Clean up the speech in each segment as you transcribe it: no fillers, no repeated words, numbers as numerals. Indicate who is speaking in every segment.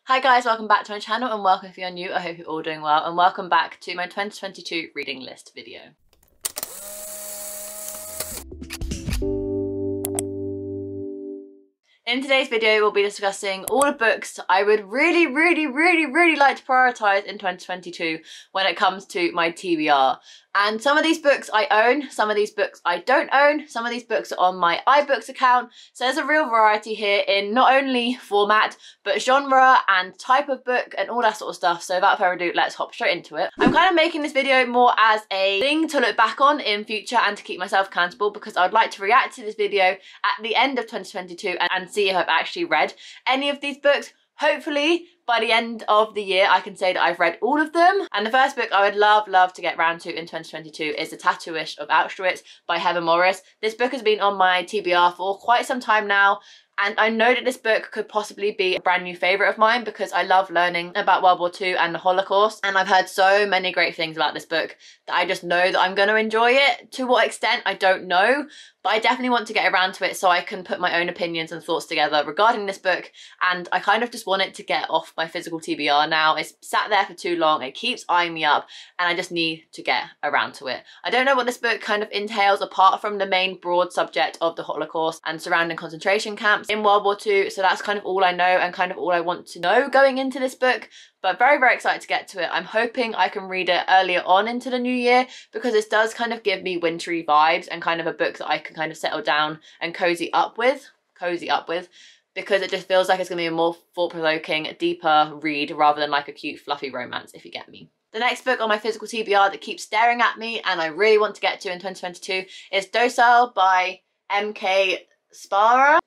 Speaker 1: Hi guys, welcome back to my channel and welcome if you're new. I hope you're all doing well and welcome back to my 2022 reading list video. In today's video, we'll be discussing all the books I would really like to prioritise in 2022 when it comes to my TBR. And some of these books I own, some of these books I don't own, some of these books are on my iBooks account. So there's a real variety here in not only format, but genre and type of book and all that sort of stuff. So without further ado, let's hop straight into it. I'm kind of making this video more as a thing to look back on in future and to keep myself accountable because I would like to react to this video at the end of 2022 and see if I've actually read any of these books. Hopefully, by the end of the year, I can say that I've read all of them. And the first book I would love to get round to in 2022 is The Tattooed of Austria by Heather Morris. This book has been on my TBR for quite some time now. And I know that this book could possibly be a brand new favourite of mine because I love learning about World War II and the Holocaust. And I've heard so many great things about this book that I just know that I'm going to enjoy it. To what extent, I don't know. But I definitely want to get around to it so I can put my own opinions and thoughts together regarding this book. And I kind of just want it to get off my physical TBR now. It's sat there for too long. It keeps eyeing me up and I just need to get around to it. I don't know what this book kind of entails apart from the main broad subject of the Holocaust and surrounding concentration camps in World War II. So that's kind of all I know and kind of all I want to know going into this book. But very excited to get to it. I'm hoping I can read it earlier on into the new year because this does kind of give me wintry vibes and kind of a book that I can kind of settle down and cozy up with because it just feels like it's going to be a more thought-provoking, deeper read rather than like a cute fluffy romance, if you get me. The next book on my physical TBR that keeps staring at me and I really want to get to in 2022 is Docile by M.K. Spara.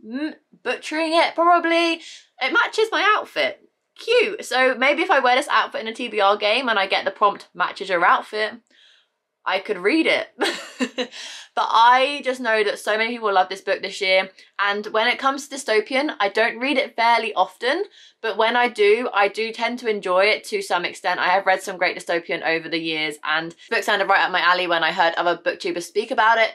Speaker 1: Butchering it probably. It matches my outfit. Cute. So maybe if I wear this outfit in a TBR game and I get the prompt matches your outfit, I could read it. But I just know that so many people love this book this year, and when it comes to dystopian, I don't read it fairly often, but when I do tend to enjoy it to some extent. I have read some great dystopian over the years and the book sounded right up my alley when I heard other booktubers speak about it.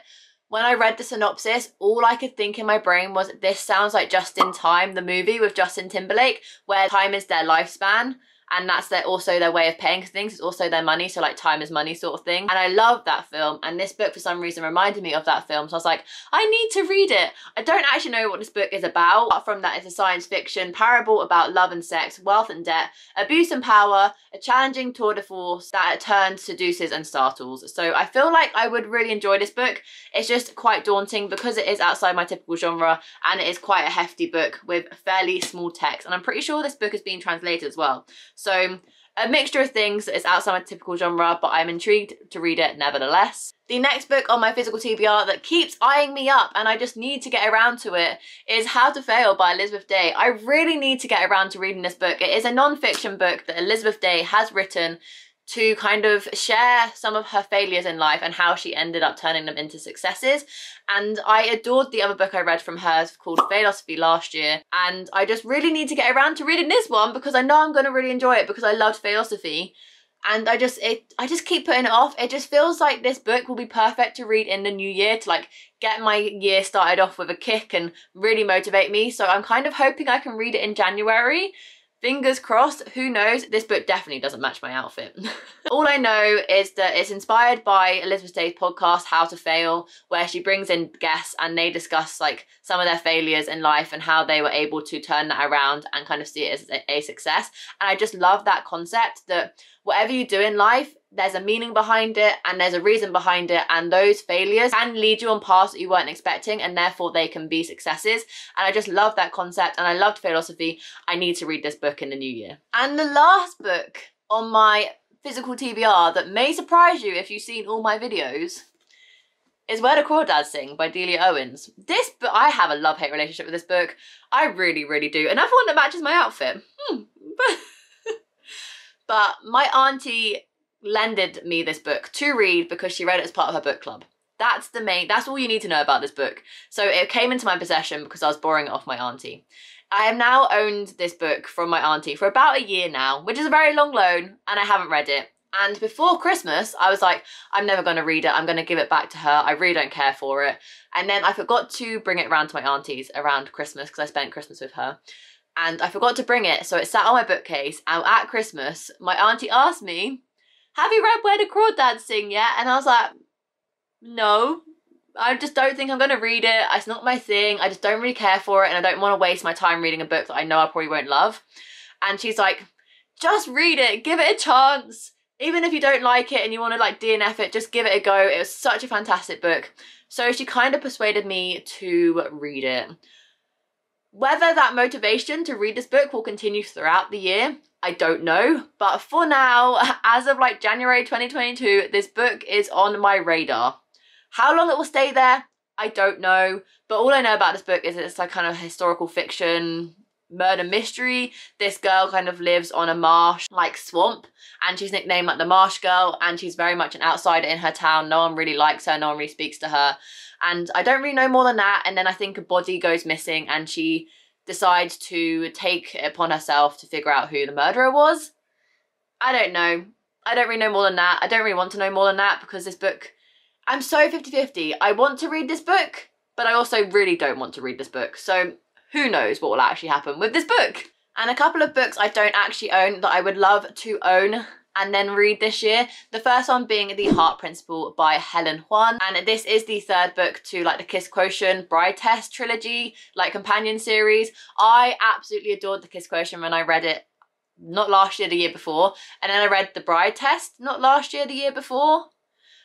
Speaker 1: When I read the synopsis, all I could think in my brain was, this sounds like Just in Time, the movie with Justin Timberlake, where time is their lifespan. And that's also their way of paying for things. It's also their money, so like time is money sort of thing. And I love that film, and this book for some reason reminded me of that film. So I was like, I need to read it. I don't actually know what this book is about. Apart from that, it's a science fiction parable about love and sex, wealth and debt, abuse and power, a challenging tour de force that turns, seduces and startles. So I feel like I would really enjoy this book. It's just quite daunting because it is outside my typical genre and it is quite a hefty book with fairly small text. And I'm pretty sure this book is being translated as well. So a mixture of things that is outside my typical genre, but I'm intrigued to read it nevertheless. The next book on my physical TBR that keeps eyeing me up and I just need to get around to it is How to Fail by Elizabeth Day. I really need to get around to reading this book. It is a non-fiction book that Elizabeth Day has written to kind of share some of her failures in life and how she ended up turning them into successes. And I adored the other book I read from her called Philosophy last year, and I just really need to get around to reading this one because I know I'm going to really enjoy it because I loved Philosophy. And I just keep putting it off. It just feels like this book will be perfect to read in the new year to like get my year started off with a kick and really motivate me. So I'm kind of hoping I can read it in January. Fingers crossed, who knows? This book definitely doesn't match my outfit. All I know is that it's inspired by Elizabeth Day's podcast, How to Fail, where she brings in guests and they discuss like some of their failures in life and how they were able to turn that around and kind of see it as a success. And I just love that concept that whatever you do in life, there's a meaning behind it and there's a reason behind it, and those failures can lead you on paths that you weren't expecting and therefore they can be successes. And I just love that concept and I loved Philosophy. I need to read this book in the new year. And the last book on my physical TBR that may surprise you if you've seen all my videos is Where the Crawdads Sing by Delia Owens. This book, I have a love-hate relationship with this book. I really do. Another one that matches my outfit. But my auntie lended me this book to read because she read it as part of her book club. That's all you need to know about this book. So it came into my possession because I was borrowing it off my auntie. I have now owned this book from my auntie for about a year now, which is a very long loan, and I haven't read it. And before Christmas, I was like, I'm never going to read it. I'm going to give it back to her. I really don't care for it. And then I forgot to bring it around to my auntie's around Christmas because I spent Christmas with her. and I forgot to bring it, so it sat on my bookcase. And at Christmas, my auntie asked me, have you read Where the Crawdads Sing yet? And I was like, no, I just don't think I'm going to read it. It's not my thing. I just don't really care for it, and I don't want to waste my time reading a book that I know I probably won't love. And she's like, just read it, give it a chance. Even if you don't like it and you want to like DNF it, just give it a go. It was such a fantastic book. So she kind of persuaded me to read it. Whether that motivation to read this book will continue throughout the year, I don't know. But for now, as of like January 2022, this book is on my radar. How long it will stay there, I don't know. But all I know about this book is it's like kind of historical fiction, murder mystery. This girl kind of lives on a marsh, like swamp, and she's nicknamed like the Marsh Girl, and she's very much an outsider in her town. No one really likes her, no one really speaks to her, and I don't really know more than that. And then I think a body goes missing and she decides to take it upon herself to figure out who the murderer was. I don't know. I don't really know more than that. I don't really want to know more than that, because this book, I'm so 50-50. I want to read this book, but I also really don't want to read this book. So who knows what will actually happen with this book. And a couple of books I don't actually own that I would love to own and then read this year. The first one being The Heart Principle by Helen Huan. And this is the third book to like the Kiss Quotient Bride Test trilogy, like companion series. I absolutely adored the Kiss Quotient when I read it, not last year, the year before. And then I read the Bride Test, not last year, the year before.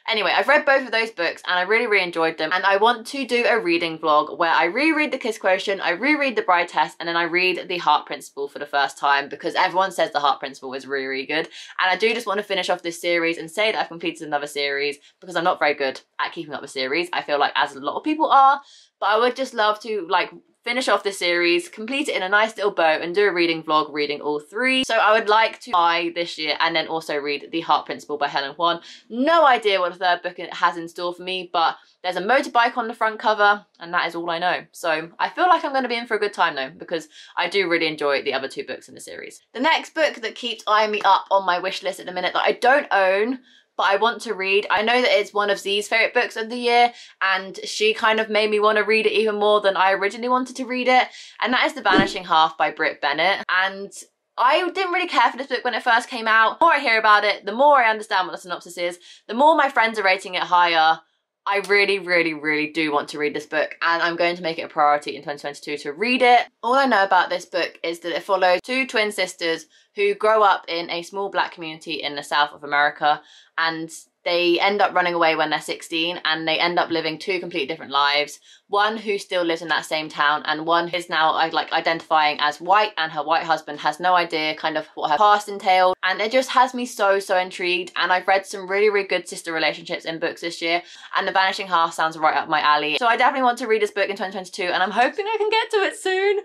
Speaker 1: Anyway, I've read both of those books and I really, really enjoyed them. And I want to do a reading vlog where I reread the Kiss Quotient, I reread the Bride Test, and then I read The Heart Principle for the first time, because everyone says The Heart Principle is really, really good. And I do just want to finish off this series and say that I've completed another series, because I'm not very good at keeping up with series. I feel like, as a lot of people are, but I would just love to like finish off this series, complete it in a nice little bow, and do a reading vlog reading all three. So I would like to buy this year and then also read The Heart Principle by Helen Huan. No idea what the third book it has in store for me, but there's a motorbike on the front cover and that is all I know. So I feel like I'm going to be in for a good time though, because I do really enjoy the other two books in the series. The next book that keeps eyeing me up on my wish list at the minute that I don't own, but I want to read. I know that it's one of Z's favourite books of the year, and she kind of made me want to read it even more than I originally wanted to read it, and that is The Vanishing Half by Brit Bennett. And I didn't really care for this book when it first came out. The more I hear about it, the more I understand what the synopsis is, the more my friends are rating it higher. I really, really, really do want to read this book, and I'm going to make it a priority in 2022 to read it. All I know about this book is that it follows two twin sisters who grow up in a small black community in the south of America, and they end up running away when they're 16, and they end up living two completely different lives. One who still lives in that same town, and one is now like identifying as white, and her white husband has no idea kind of what her past entailed. And it just has me so intrigued, and I've read some really, really good sister relationships in books this year, and The Vanishing Half sounds right up my alley. So I definitely want to read this book in 2022, and I'm hoping I can get to it soon.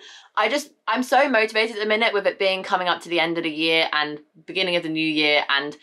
Speaker 1: I'm so motivated at the minute with it being coming up to the end of the year and beginning of the new year, and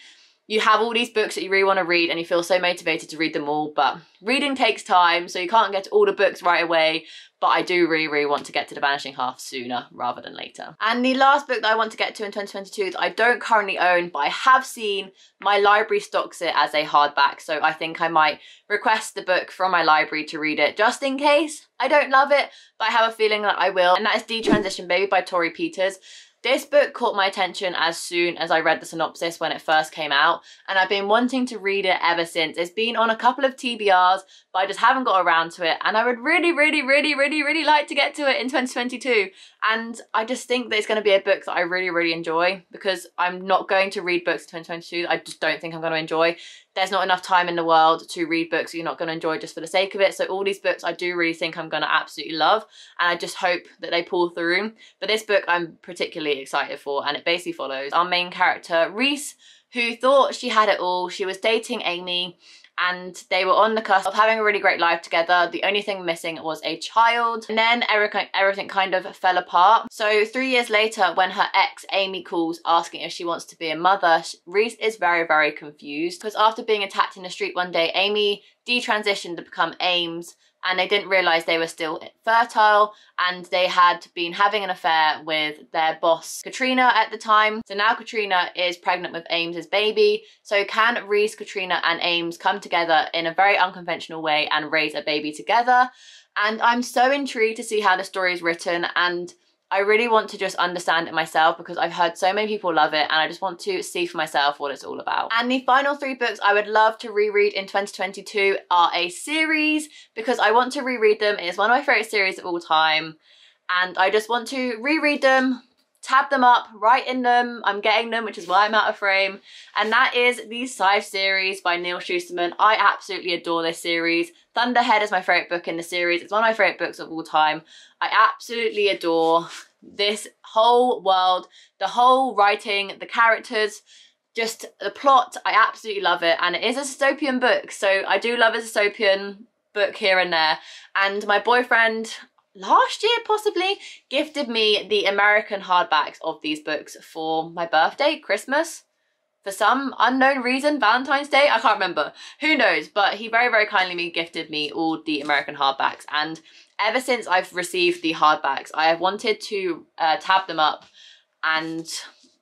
Speaker 1: you have all these books that you really want to read and you feel so motivated to read them all, but reading takes time, so you can't get to all the books right away. But I do really, really want to get to The Vanishing Half sooner rather than later. And the last book that I want to get to in 2022 that I don't currently own, but I have seen, my library stocks it as a hardback, so I think I might request the book from my library to read it just in case I don't love it, but I have a feeling that I will, and that is Detransition Baby by Tori Peters. This book caught my attention as soon as I read the synopsis when it first came out, and I've been wanting to read it ever since. It's been on a couple of TBRs, but I just haven't got around to it, and I would really, really, really, really, really like to get to it in 2022. And I just think that it's going to be a book that I really, really enjoy, because I'm not going to read books in 2022 that I just don't think I'm going to enjoy. There's not enough time in the world to read books that you're not going to enjoy just for the sake of it. So all these books I do really think I'm going to absolutely love, and I just hope that they pull through. But this book I'm particularly excited for, and it basically follows our main character Reese, who thought she had it all. She was dating Amy, and they were on the cusp of having a really great life together. The only thing missing was a child, and then everything kind of fell apart. So 3 years later, when her ex Amy calls asking if she wants to be a mother, Reese is very, very confused, because after being attacked in the street one day, Amy detransitioned to become Ames, and they didn't realise they were still fertile, and they had been having an affair with their boss Katrina at the time. So now Katrina is pregnant with Ames's baby. So can Reese, Katrina and Ames come together in a very unconventional way and raise a baby together? And I'm so intrigued to see how the story is written, and I really want to just understand it myself because I've heard so many people love it and I just want to see for myself what it's all about. And the final 3 books I would love to reread in 2022 are a series because I want to reread them. It is one of my favourite series of all time and I just want to reread them, tab them up, write in them. I'm getting them, which is why I'm out of frame. And that is the Scythe series by Neil Shusterman. I absolutely adore this series. Thunderhead is my favourite book in the series. It's one of my favourite books of all time. I absolutely adore this whole world, the whole writing, the characters, just the plot. I absolutely love it. And it is a dystopian book, so I do love a dystopian book here and there. And my boyfriend, last year possibly, gifted me the American hardbacks of these books for my birthday, Christmas, for some unknown reason, Valentine's Day, I can't remember, who knows, but he very, very kindly gifted me all the American hardbacks, and ever since I've received the hardbacks, I have wanted to tab them up and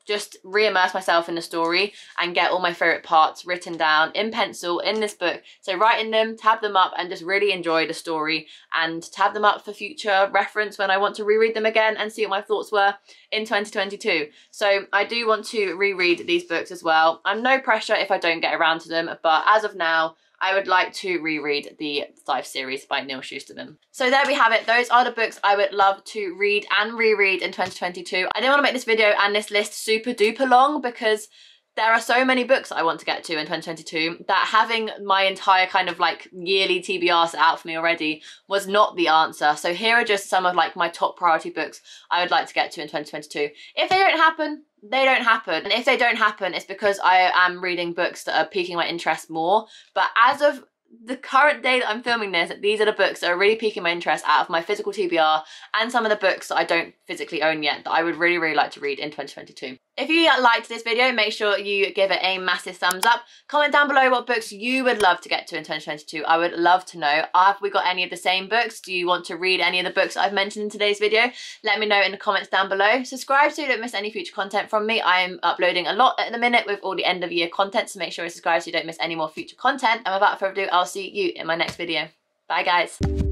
Speaker 1: just re-immerse myself in the story and get all my favourite parts written down in pencil in this book. So write in them, tab them up and just really enjoy the story and tab them up for future reference when I want to reread them again and see what my thoughts were in 2022. So I do want to reread these books as well. I'm no pressure if I don't get around to them, but as of now, I would like to reread the Scythe series by Neil Shusterman. So there we have it. Those are the books I would love to read and reread in 2022. I didn't want to make this video and this list super duper long because there are so many books I want to get to in 2022 that having my entire kind of like yearly TBR set out for me already was not the answer. So here are just some of like my top priority books I would like to get to in 2022. If they don't happen, they don't happen. And if they don't happen, it's because I am reading books that are piquing my interest more. But as of the current day that I'm filming this, these are the books that are really piquing my interest out of my physical TBR and some of the books that I don't physically own yet that I would really, really like to read in 2022. If you liked this video, make sure you give it a massive thumbs up. Comment down below what books you would love to get to in 2022. I would love to know. Have we got any of the same books? Do you want to read any of the books I've mentioned in today's video? Let me know in the comments down below. Subscribe so you don't miss any future content from me. I am uploading a lot at the minute with all the end of year content, so make sure you subscribe so you don't miss any more future content. And without further ado, I'll see you in my next video. Bye guys.